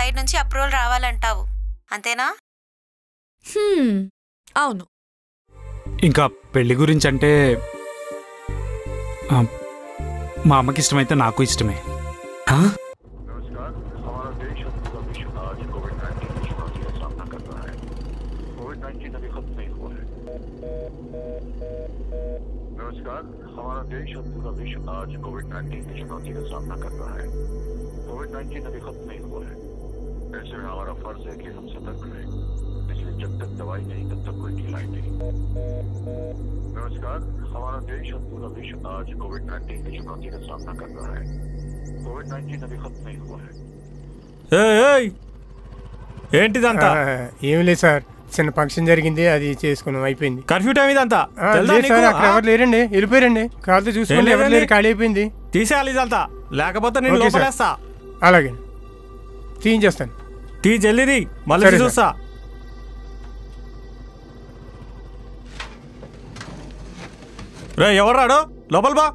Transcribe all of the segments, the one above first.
Side నుంచి approval రావాలంటావు, అంతేనా? అవును. ఇంకా పెళ్లి గురించి అంటే మా అమ్మకి ఇష్టమైతే నాకు ఇష్టమే. हमारा देश और पूरा विश्व आज कोविड-19 की चुनौती का सामना कर रहा है। कोविड-19 अभी खत्म नहीं हुआ है, ऐसे में हमारा फर्ज है कि हम सतर्क रहें। इसलिए जब तक दवाई नहीं तब तक कोई ढिलाई नहीं। नमस्कार, हमारा देश और पूरा विश्व आज कोविड-19 की चुनौती का सामना कर रहा है। कोविड-19 अभी खत्म नहीं हुआ है। ఏంటిదంతా? ఏం లేదు సార్, చిన్న ఫంక్షన్ జరిగింది, అది చేసుకున్నాం, అయిపోయింది. కర్ఫ్యూ టైం ఇదంతా సార్, అక్కడ ఎవరు లేరండి, వెళ్ళిపోయారండి. కాళ్ళతో చూసుకోండి, ఎవరు లేరు, ఖాళీ అయిపోయింది. తీసేయాలి ఇదంతా, లేకపోతే నేను లోపలేస్తా. అలాగే తీయించేస్తాను. తీ జల్దీ, మళ్ళీ చూస్తా. రే ఎవరు రాడు, లోపల బా.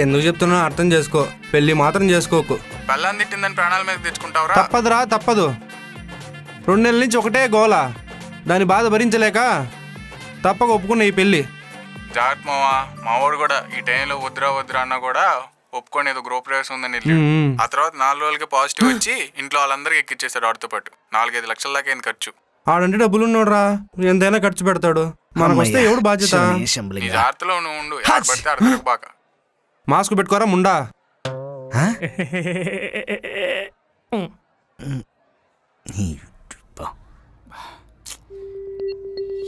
ఎందుకు చెప్తున్నా అర్థం చేసుకో. పెళ్లి మాత్రం చేసుకోకు. పెళ్ళాన్ని తిట్టిందని ప్రాణాల మీద తెచ్చుకుంటావురా? తప్పదురా, తప్పదు. 2 నెలల నుంచి ఒకటే గోల, దాని బాధ భరించలేక తప్పక ఒప్పుకున్న ఈ పెళ్లి. జాగ్రత్త మావా, మావాడు కూడా ఈ టైంలో వద్దురా అన్నా కూడా ఒప్పుకొని ఏదో గృహప్రవేశం ఉందని ఆ తర్వాత 4 రోజులకి పాజిటివ్ వచ్చి ఇంట్లో వాళ్ళందరికీ ఎక్కిచ్చేసాడు. వాడితో పాటు 4-5 లక్షల దాకా అయింది ఖర్చు. ఆడంటే డబ్బులు ఉన్నాడురా, ఎంతైనా ఖర్చు పెడతాడు. మనకు వస్తే ఎవడు బాధ్యత? ఈ జాగ్రత్తలో నువ్వు ఉండు, పడితే అర్థం బాగా. మాస్క్ పెట్టుకోరా ముండా.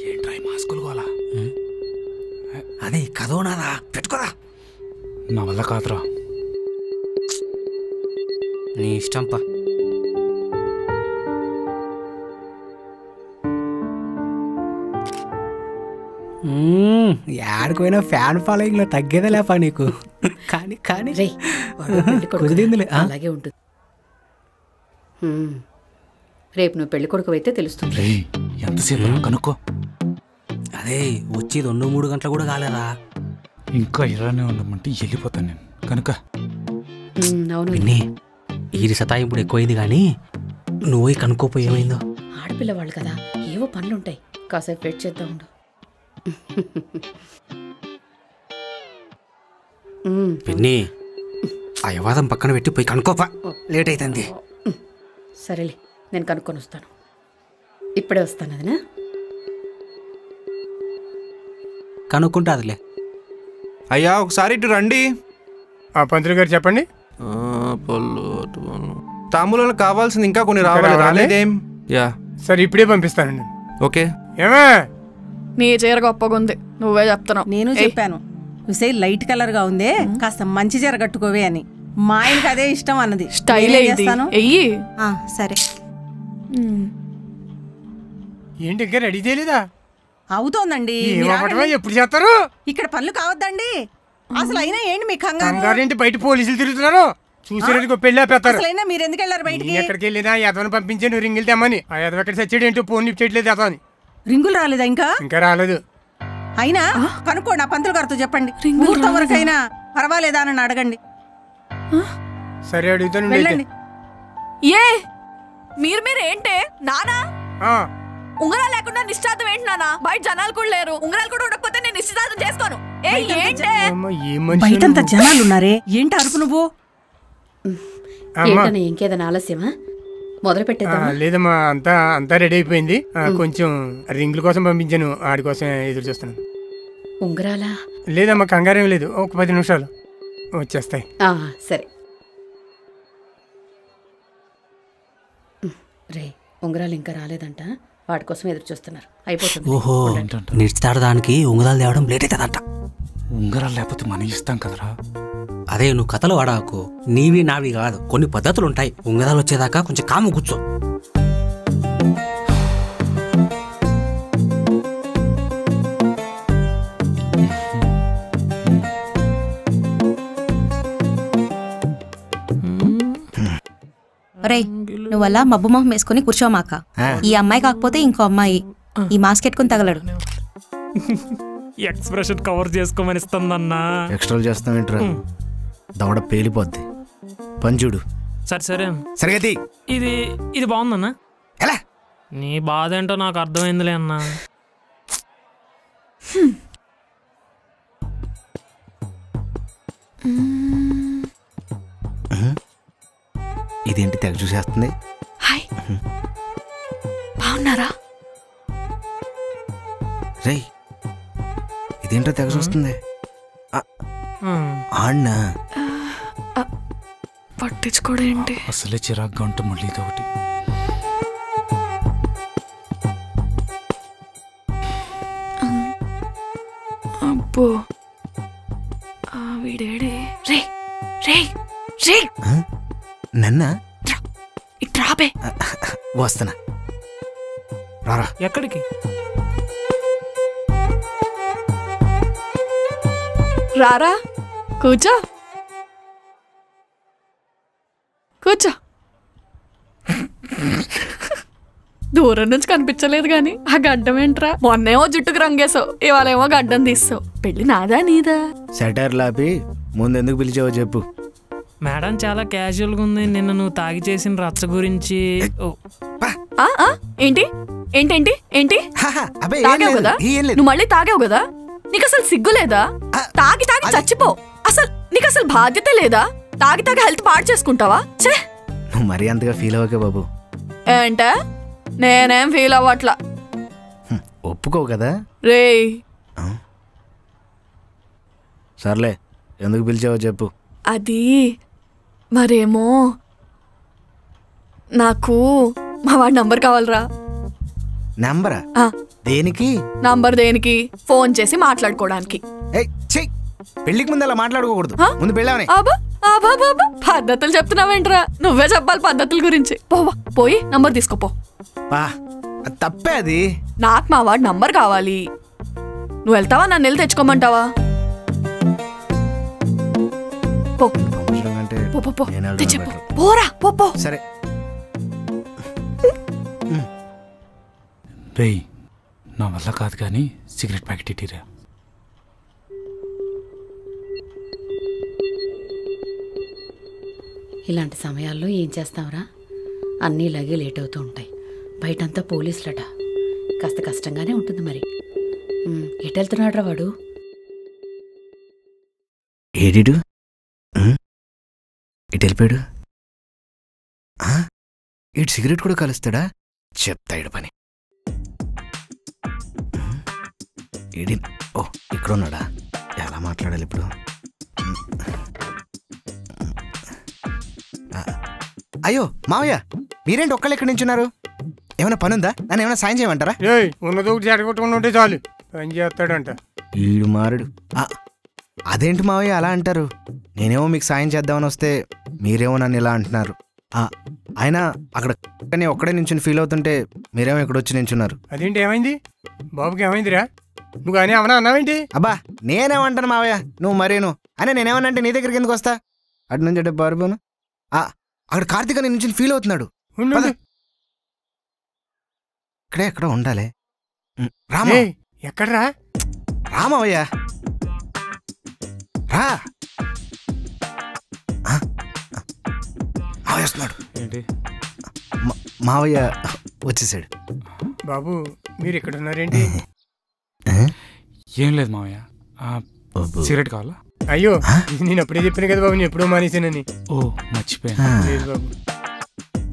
ఏంట్రా మాస్కులు కోలా? అదే కదోనాదా, పెట్టుకోరా. నా వల్ల కాదురా. నీ ఇష్టంపా. యాడిపోయినా ఫ్యాన్ ఫాలోయింగ్ లో తగ్గేదే లేపా నీకు. కానీ కానీ కుదిరిందిలే, అలాగే ఉంటుంది. రేపు నువ్వు పెళ్లి కొడుకు అయితే తెలుస్తుంది. ఎంతసేపు కనుక్కో. అదే వచ్చి 2-3 గంటలు కూడా కాలేదా? ఇంకా ఇలానే ఉండమంటే వెళ్ళిపోతాను నేను కనుక. విన్నీ, ఈరి సతాయింపుడు ఎక్కువైంది కానీ నువ్వు కనుక్కోపోయి ఏమైందో. ఆడపిల్లవాళ్ళు కదా, ఏవో పనులుంటాయి, కాసేపు వెయిట్ చేద్దాం ఉండు. విన్నీ, ఆ వివాదం పక్కన పెట్టి పోయి కనుక్కోపా, లేట్ అవుతుంది. సరేలే, నేను కనుక్కొని వస్తాను. ఇప్పుడే వస్తాను. అదినా కనుక్కుంటాదిలే. అయ్యా ఒకసారి ఇటు రండి. పంతులు గారు చెప్పండి. తాంబూలంలో కావాల్సింది ఇంకా కొన్ని రావాలి, రాలేదేం? యా సరే, ఇప్పుడే పంపిస్తానండి. ఓకే. ఏమే నీ చీర గొప్పగా ఉంది, నువ్వే చెప్తున్నావు. నేను చెప్పాను, చూసే లైట్ కలర్ గా ఉందే, కాస్త మంచి చీర కట్టుకోవే అని. మా ఆయనకి అదే ఇష్టం అన్నది. స్టైల్ సరే. ఏంటి ఇంకా రెడీ చేయలేదా? అవుతోందండి. ఎప్పుడు చేస్తారు? ఇక్కడ పనులు కావద్దండి అసలు. అయినా ఏంటి మీ కంగారేంటి? బయట పోలీసులు తిరుగుతున్నారు, చూసేందుకు పెళ్లి ఆపేస్తారు. అసలైనా మీరు ఎందుకు వెళ్ళారు బయటికి? ఎక్కడికి వెళ్ళినా యదవని పంపించాను రింగులు తెమ్మని. ఆ యదవ ఎక్కడ చచ్చాడు ఏంటో, ఫోన్ లిఫ్ట్ చేయట్లేదు యదవని. రింగులు రాలేదా? ఇంకా రాలేదు. అయినా కనుక్కోండి, ఆ పంతులు గారితో చెప్పండి, ముహూర్తం వరకైనా పర్వాలేదా అని అడగండి. సరే, అడుగుతాను. వెళ్ళండి. ఏ మీరు ఏంటే నానా? ఉంగరాలు లేకుండా నిశ్చితార్థం ఏంటి నానా? బయట జనాలు కూడా లేరు, ఉంగరాలు కూడా ఉండకపోతే నేను నిశ్చితార్థం చేసుకోను. బయటంతా జనాలు ఉన్నారే, ఏంటి అరుపు నువ్వు? ఇంకేదైనా ఆలస్యమా? మొదలు పెట్టేదా? లేదమ్మా, అంతా రెడీ అయిపోయింది. కొంచెం రింగుల కోసం పంపించాను, ఆడి కోసం ఎదురు చూస్తున్నాను. ఉంగరాలా? లేదమ్మా, కంగారేం లేదు, ఒక 10 నిమిషాలు వచ్చేస్తాయి. సరే రే, ఉంగరాలు ఇంకా రాలేదంట, వాటి కోసం ఎదురు చూస్తున్నారు. అయిపోతుంది. ఓహో, నిశ్చితార్థానికి ఉంగరాలు తేవడం లేట్ అవుతుందంట. ఉంగరాలు లేకపోతే మనం ఇస్తాం కదరా. అదే నువ్వు కథలు వాడాకు, నీవి నావి కాదు, కొన్ని పద్ధతులు ఉంటాయి. ఉంగరాలు వచ్చేదాకా కొంచెం కాము కూర్చో. రే, నువ్వలా మబ్బు మొహం వేసుకుని కూర్చోమాక. ఈ అమ్మాయి కాకపోతే ఇంకో అమ్మాయి ఈ మాస్క్ ఎట్టుకుని తగలడు. ఎక్స్ప్రెషన్ కవర్ చేసుకోమని ఇస్తుందన్నా. ఎక్స్ట్రా చేస్తాం ఏంట్రా, దవడ పేలిపోద్ది. పంచుడు సరే సరిగతి. ఇది బాగుందన్నా. ఎలా నీ బాధ ఏంటో నాకు అర్థమైందిలే అన్నా. ఇదేంటి తెగ చూసేస్తుంది? హాయ్, బాగున్నారా? రేయ్ ఇదేంటో తెగ చూస్తుంది. ఆడినా పట్టించుకోవడం ఏంటి? అసలే చిరాగ్గా ఉంటే మళ్ళీ ఇదొకటి. అబ్బో వీడేడే. రే రే రే నన్నా ఇట్రాబే. వస్తున్నా, రారా. ఎక్కడికి? రారా, కూర్చో కూర్చో. దూరం నుంచి కనిపించలేదు గాని ఆ గడ్డం ఏంట్రా? మొన్నేమో జుట్టుకు రంగేసావు, ఇవాళేమో గడ్డం తీస్తావు. పెళ్లి నాదా నీదా? సెటర్ లాపి ముందు ఎందుకు పిలిచావో చెప్పు. మేడం చాలా క్యాజువల్గా ఉంది. నిన్న నువ్వు తాగి చేసిన రచ్చ గురించి. ఏంటి ఏంటేంటి ఏంటి? తాగావు కదా నువ్వు, మళ్ళీ తాగావు కదా. నీకు అసలు సిగ్గు లేదా? తాగి తాగి చచ్చిపో. అసలు నీకు అసలు బాధ్యత లేదా? తాగి తాగి హెల్త్ పాడు చేసుకుంటావా? నువ్వు మరీ అంతగా ఫీల్ అవ్వకే బాబు. ఏంట? నేనేం ఫీల్ అవ్వట్లా. ఒప్పుకో కదా. రే సర్లే, ఎందుకు పిలిచావో చెప్పు. అది మరేమో నాకు మా వాడి నంబర్ కావాలరా. నంబరా? దేనికి? నంబర్ దేనికి? ఫోన్ చేసి మాట్లాడుకోవడానికి. పెళ్లికి ముందు అలా మాట్లాడుకోకూడదు. ముందు పెళ్ళావని. పద్ధతులు చెప్తున్నావేంట్రా? నువ్వే చెప్పాలి పద్ధతుల గురించి. పోయి నంబర్ తీసుకోపో. తప్పే అది. నాకు మా వాడి నంబర్ కావాలి. నువ్వు వెళ్తావా, నన్ను వెళ్ళి తెచ్చుకోమంటావా? పోరా పో. సరే రేయ్, నా వల్ల కాదు కానీ సిగరెట్ ప్యాకెట్ ఇటీరా. ఇలాంటి సమయాల్లో ఏం చేస్తావురా? అన్నీ ఇలాగే లేట్ అవుతూ ఉంటాయి. బయటంతా పోలీసులట. కాస్త కష్టంగానే ఉంటుంది మరి. ఎటు వెళ్తున్నాడు రా వాడు? ఏడిడు ఇటు వెళ్ళిపోయాడు. ఇటు సిగరెట్ కూడా కలుస్తాడా? చెప్తా ఇడు పని. ఏడి ఓ ఇక్కడ ఉన్నాడా? ఎలా మాట్లాడాలి ఇప్పుడు? అయ్యో మావయ్య, మీరేంటి ఒక్కళ్ళు ఎక్కడి నుంచి ఉన్నారు? ఏమైనా పని ఉందా? నన్ను ఏమైనా సాయం చేయమంటారా? ఉన్నది ఒకటి జడగొట్టుకుని ఉంటే చాలు, పని చేస్తాడంట. ఈడు మారుడు. అదేంటి మావయ్య అలా అంటారు? నేనేమో మీకు సాయం చేద్దామని వస్తే మీరేమో నన్ను ఇలా అంటున్నారు. ఆయన అక్కడ ఒక్కడే నుంచి ఫీల్ అవుతుంటే మీరేమో ఇక్కడ వచ్చి నించున్నారు. అదేంటి, ఏమైంది బాబుకి? ఏమైందిరా? నువ్వు కానీ ఏమన్నా అన్నావేంటి? అబ్బా నేనేమంటాను మావయ్య, నువ్వు మరేను అని. నేనేమన్నంటే నీ దగ్గరికి ఎందుకు వస్తా? అటు నుంచి అంటే పారిపోను. అక్కడ కార్తీక్ అని నుంచి ఫీల్ అవుతున్నాడు. ఇక్కడే ఎక్కడ ఉండాలి. రామా ఎక్కడరా? రామయ్య రా. మావయ్య వస్తున్నాడు. మావయ్య వచ్చేసాడు. బాబు మీరు ఇక్కడ ఉన్నారేంటి? ఏం లేదు మావయ్య, సిగరెట్ కావాలా? అయ్యో నేను అప్పుడే చెప్పాను కదా బాబు, నేను ఎప్పుడో మానేసానని. ఓ మర్చిపోయాను. లేదు బాబు,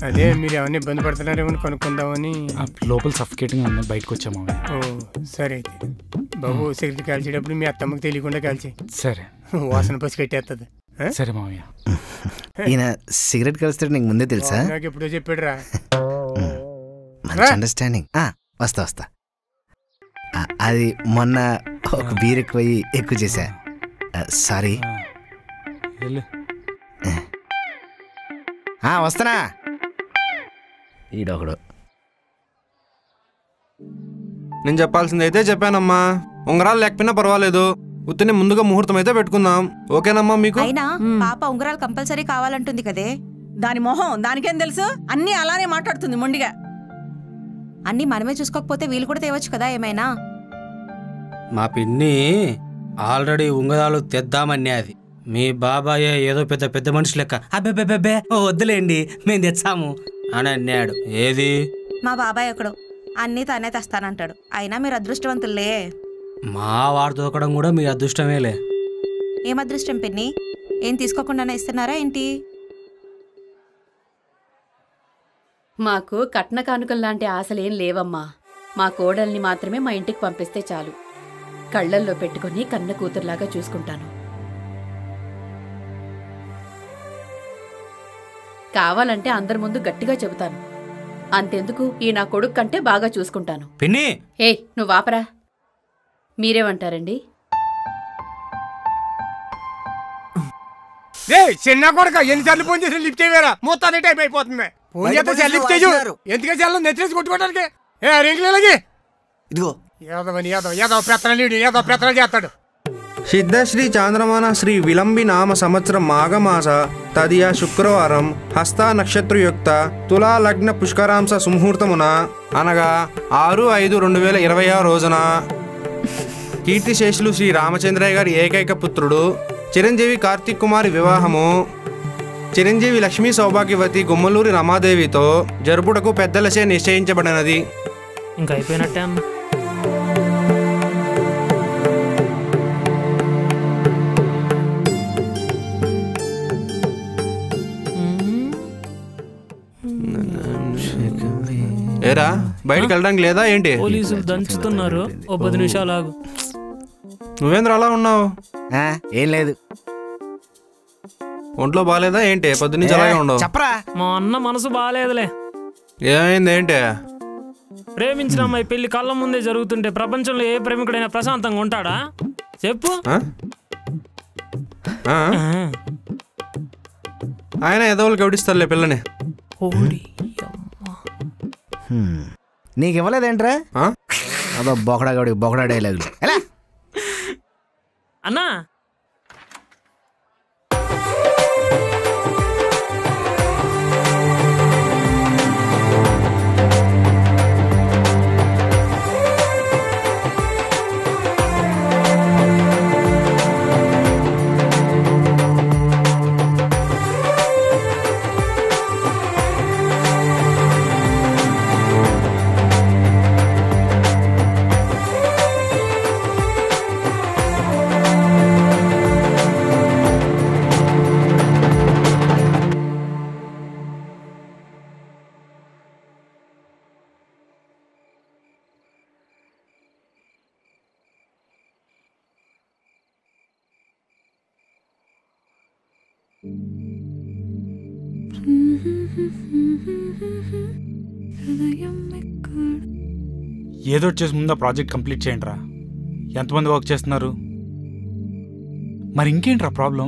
అదే మీరు ఏమన్నా ఇబ్బంది పడుతున్నారేమో కనుక్కుందామని. లోపల సఫికేటింగ్ ఉంది, బయటకు వచ్చా మావయ్య. ఓ సరే అయితే బాబు, సిగరెట్ కాల్చేటప్పుడు మీ అత్తమ్మకి తెలియకుండా కాల్చే. సరే, వాసన పసి కట్టేస్తుంది. సరే మావయ్య. ఈయన సిగరెట్ కలుస్తాడు నీకు ముందే తెలుసా? నాకు ఎప్పుడో చెప్పాడు రా. మంచి అండర్స్టాండింగ్. వస్తా. అది మొన్న ఒక బీర్ ఎక్కువ చేశా. సారీ. వస్తానా? ఈడొకడు. నేను చెప్పాల్సింది అయితే చెప్పానమ్మా. ఉంగరాలు లేకపోయినా పర్వాలేదు, ఉత్తనే ముందుగా ముహూర్తం అయితే పెట్టుకుందాం. ఓకేనమ్మా మీకు? అయినా పాప ఉంగరాలు కంపల్సరీ కావాలంటుంది కదే. దాని మొహం దానికేం తెలుసు? అన్నీ అలానే మాట్లాడుతుంది మొండిగా. అన్నీ మనమే చూసుకోకపోతే వీళ్ళు కూడా తేవచ్చు కదా ఏమైనా. మా పిన్ని ఆల్రెడీ ఉంగరాలు తెద్దామని అది. మీ బాబాయే ఏదో పెద్ద పెద్ద మనిషి లెక్క అబ్బే వద్దులేండి మేము తెచ్చాము అని అన్నాడు. ఏది మా బాబాయ్ ఒకడు అన్నీ తానే తెస్తానంటాడు. అయినా మీరు అదృష్టవంతులే. మా వాడు దొరకడం కూడా మీ అదృష్టమేలే. ఏం అదృష్టం పిన్ని? ఏం తీసుకోకుండానే ఇస్తున్నారా ఏంటి? మాకు కట్న కానుకల్లాంటి ఆశలేం లేవమ్మా. మా కోడల్ని మాత్రమే మా ఇంటికి పంపిస్తే చాలు. కళ్ళల్లో పెట్టుకుని కన్న కూతురులాగా చూసుకుంటాను. కావాలంటే అందరి ముందు గట్టిగా చెబుతాను. అంతెందుకు, ఈ నా కొడుకు కంటే బాగా చూసుకుంటాను. పిన్ని ఏయ్ నువ్వు ఆపరా. మీరేమంటారండి? చిన్న కొడుక ఎన్నిసార్లు ఫోన్ చేసి లిఫ్ట్ చేయవేరా? మొత్తాన్ని టైం అయిపోతుంది. ఫోన్ చేస్తే లిఫ్ట్ చేయు. ఎందుకే చాలా నెత్తిసి కొట్టుకోవడానికి? ఇదిగో యాదవ ప్రతనాలు చేస్తాడు. సిద్ధశ్రీ చాంద్రమాన శ్రీ విలంబి నామ సంవత్సరం మాఘమాస తదియ శుక్రవారం హస్త నక్షత్రయుక్త తులా లగ్న పుష్కరాంశ సుముహూర్తమున అనగా 6/5/2026 రోజున కీర్తిశేషులు శ్రీ రామచంద్రయ్య గారి ఏకైక పుత్రుడు చిరంజీవి కార్తీక్ కుమారి వివాహము చిరంజీవి లక్ష్మీ సౌభాగ్యవతి గుమ్మలూరి రమాదేవితో జరుపుటకు పెద్దలచే నిశ్చయించబడినది. ఇంకా అయిపోయినట్టే అన్న. ఏరా బయటకు వెళ్ళడానికి లేదా ఏంటి? పోలీసులు దంచుతున్నారు. ఓ 10 నిమిషాలు ఆగు. నువ్వేంద్ర అలా ఉన్నావు? ఏం లేదు. ఒంట్లో బాగాలేదా ఏంటి? 10 నుంచి అలాగే ఉండవు. చెప్పరా. మా అన్న మనసు బాగాలేదులే. ఏమైంది ఏంటి? ప్రేమించిన అమ్మాయి పెళ్లి కళ్ళ ముందే జరుగుతుంటే ప్రపంచంలో ఏ ప్రేమికుడైనా ప్రశాంతంగా ఉంటాడా చెప్పు? ఆయన ఎదవలు గౌడిస్తారులే పిల్లని. నీకు ఇవ్వలేదేంట్రా? అదో బొకడా డైలాగులు. అన్నా ఏదో వచ్చేసి ముందు ప్రాజెక్ట్ కంప్లీట్ చేయండి రా. ఎంతమంది వర్క్ చేస్తున్నారు? మరి ఇంకేంట్రా ప్రాబ్లం?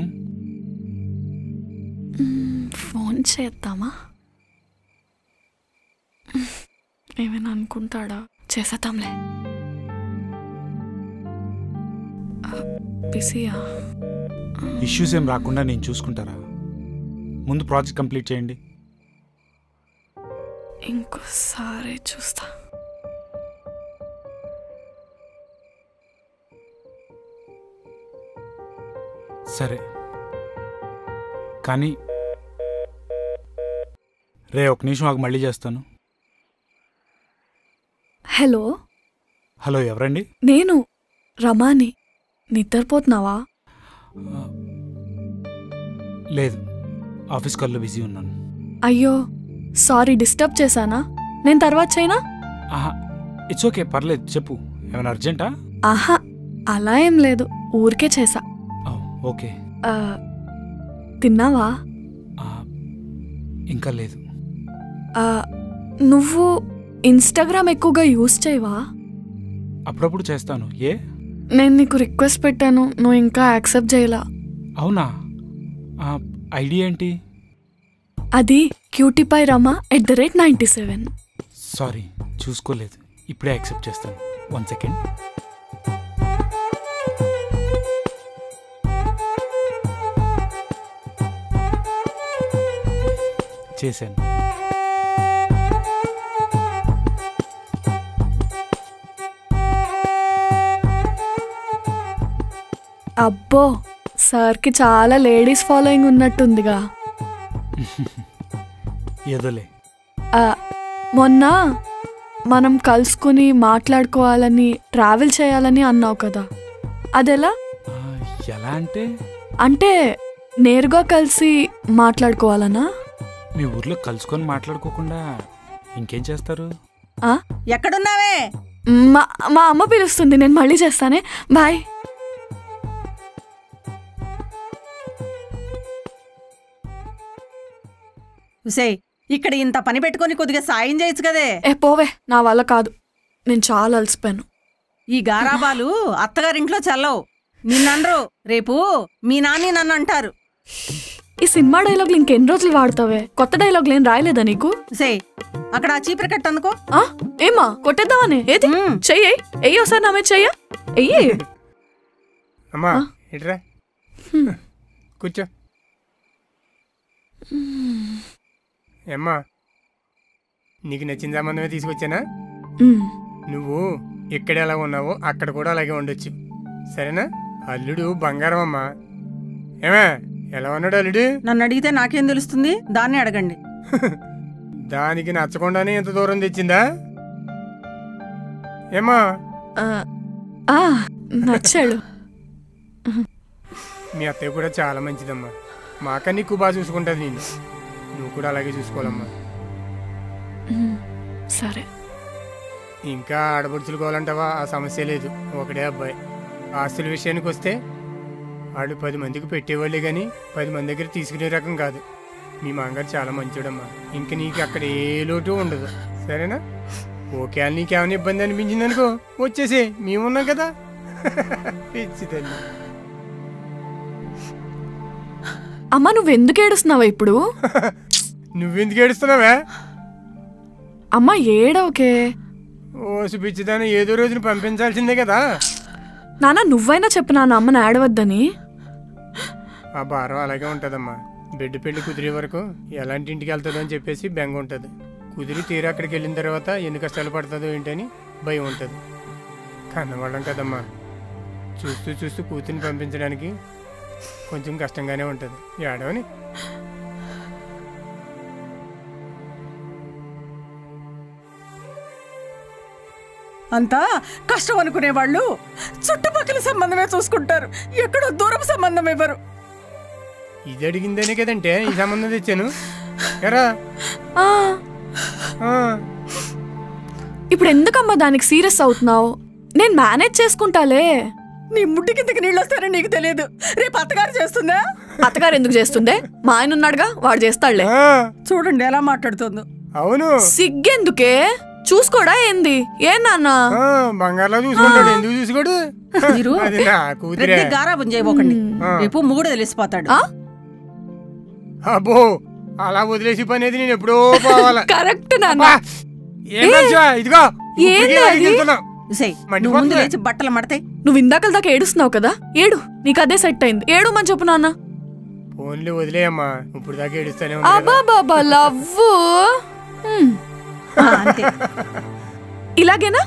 ఫోన్ చేద్దామా? ఏమైనా అనుకుంటాడా? చేసేద్దాంలే. బిజీయా? ఇష్యూస్ ఏం రాకుండా నేను చూసుకుంటారా? ముందు ప్రాజెక్ట్ కంప్లీట్ చేయండి. ఇంకోసారి చూస్తా. సరే కానీ రే ఒక నిమిషం ఆగు, మళ్ళీ చేస్తాను. హలో హలో ఎవరండి? నేను రమాని. నిద్రపోతున్నావా? లేదు, ఆఫీస్ కాల్లో బిజీ ఉన్నాను. అయ్యో సారీ, డిస్టర్బ్ చేశానా? నేను తర్వాత చేయనా? ఇట్స్ ఓకే, పర్లేదు, చెప్పు. ఏమైనా అర్జెంటా? ఆహా అలా ఏం లేదు, ఊరికే చేసా. ఓకే. తిన్నావా? ఇంకా లేదు. నువ్వు ఇన్స్టాగ్రామ్ ఎక్కువగా యూజ్ చేయవా? అప్పుడప్పుడు చేస్తాను. ఏ? నేను నీకు రిక్వెస్ట్ పెట్టాను, నువ్వు ఇంకా యాక్సెప్ట్ చేయలా. అవునా? ఐడి ఏంటి? అది క్యూటీపై రమా @97. సారీ, చూసుకోలేదు. ఇప్పుడే యాక్సెప్ట్ చేస్తాను. 1 సెకండ్. చేశాను. అబ్బో సార్కి చాలా లేడీస్ ఫాలోయింగ్ ఉన్నట్టుందిగా. ఏదోలే. మొన్న మనం కలుసుకుని మాట్లాడుకోవాలని ట్రావెల్ చేయాలని అన్నావు కదా, అదెలా? ఎలా అంటే? అంటే నేరుగా కలిసి మాట్లాడుకోవాలనా? మీ ఊర్లో కలుసుకొని మాట్లాడుకోకుండా ఇంకేం చేస్తారు? ఎక్కడున్నావే? మా అమ్మ పిలుస్తుంది, నేను మళ్ళీ చేస్తానే. బాయ్. ఉసేయ్, ఇక్కడ ఇంత పని పెట్టుకొని కొద్దిగా సాయం చేయొచ్చు కదే. పోవే, నా వల్ల కాదు, నేను చాలా అలసిపోయాను. ఈ గారాబాలు అత్తగారింట్లో చల్లవు. నిన్ననరు, రేపు మీ నాన్ని నన్ను అంటారు. ఈ సినిమా డైలాగులు ఇంకెన్ని రోజులు వాడతావే? కొత్త డైలాగులు ఏం రాయలేదా నీకు? ఉసేయ్, అక్కడ ఆ చీపురు కట్ట అందుకో. ఏమా కొట్టేద్దామని? ఏది చెయ్యి, ఎయ్యి ఒకసారి నా మీద చెయ్య, ఎయ్యి. అమ్మా ఇట్రా కూర్చో. ఏమ్మా, నీకు నచ్చిన సంబంధమే తీసుకొచ్చానా? నువ్వు ఎక్కడ ఎలా ఉన్నావో అక్కడ కూడా అలాగే ఉండొచ్చు, సరేనా? అల్లుడు బంగారం అమ్మా. ఏమే, ఎలా ఉన్నాడు అల్లుడు? నన్ను అడిగితే నాకేం తెలుస్తుంది? దాన్ని అడగండి. దానికి నచ్చకుండానే ఎంత దూరం తెచ్చిందా? ఏమ్మా? నచ్చాడు. మీ అత్తయ్య కూడా చాలా మంచిదమ్మా. మాకన్నా ఎక్కువ బాగా చూసుకుంటుంది నేను. నువ్వు కూడా అలాగే చూసుకోవాలమ్మా. సరే. ఇంకా ఆడపడుచులు కావాలంటావా? ఆ సమస్య లేదు, ఒకడే అబ్బాయి. ఆస్తుల విషయానికి వస్తే ఆడు 10 మందికి పెట్టేవాళ్ళే కానీ 10 మంది దగ్గర తీసుకునే రకం కాదు. మీ మామగారు చాలా మంచోడమ్మా. ఇంక నీకు అక్కడ ఏ లోటు ఉండదు, సరేనా? ఓకే, నీకేమైనా ఇబ్బంది అనిపించింది అనుకో వచ్చేసే, మేమున్నాం కదా. పిచ్చితల్లి. అమ్మా, నువ్వెందుకు ఏడుస్తున్నావా ఇప్పుడు? నువ్వెందుకు ఏడుస్తున్నావా? అమ్మా ఏడవకే. ఓసి పిచ్చిదాన్ని ఏదో రోజున పంపించాల్సిందే కదా. నాన్న, నువ్వైనా చెప్పు నాన్న అమ్మని ఏడవద్దని. ఆ భారం అలాగే ఉంటుందమ్మా. బిడ్డ పెళ్లి కుదిరే వరకు ఎలాంటి ఇంటికి వెళ్తుందో అని చెప్పేసి బెంగ ఉంటుంది. కుదిరి తీరా అక్కడికి వెళ్ళిన తర్వాత ఎన్ని కష్టాలు పడుతుందో ఏంటని భయం ఉంటుంది. కన్నవాళ్ళం కదమ్మా, చూస్తూ చూస్తూ కూతుర్ని పంపించడానికి కొంచెం కష్టంగానే ఉంటుంది. ఏడవని. అంతా కష్టం అనుకునే వాళ్ళు చుట్టుపక్కల సంబంధమే చూసుకుంటారు, ఎక్కడో దూరం సంబంధం ఇవ్వరు. ఇది అడిగిందనే కదంటే ఈ సంబంధం తెచ్చాను. ఎరా ఇప్పుడు ఎందుకమ్మా దానికి సీరియస్ అవుతున్నావు? నేను మేనేజ్ చేసుకుంటాలే. నీ ముట్టి కిందకి నీళ్ళు వస్తారని నీకు తెలియదు, రేపు అత్తగారు చేస్తుందా? అత్తగారు ఎందుకు చేస్తుందే? మా ఆయన ఉన్నాడుగా, వాడు చేస్తాడులే. చూడండి ఎలా మాట్లాడుతుందో. అవును, సిగ్గెందుకే? చూసుకోడా ఏంది? ఏ నాన్న బంగారులో చూసుకుంటాడు, ఎందుకు చూసుకోడు? మీరు ప్రతి గారాబం చేయబోకండి, రేపు మూడు తెలిసిపోతాడు. అబ్బో, అలా వదిలేసి పని నేను ఎప్పుడో పోవాలా? కరెక్ట్ నాన్న. ఇదిగో ముందు లేచి బట్టలు మడతాయి. నువ్వు ఇందాకల దాకా ఏడుస్తున్నావు కదా, ఏడు, నీకు అదే సెట్ అయింది. ఏడు మని చెప్పు నాన్న. ఫోన్లు వదిలేయమ్మా, ఇప్పుడు దాకా ఏడుస్తానే. అబ్బా లవ్వు అంతే. ఇలాగేనా?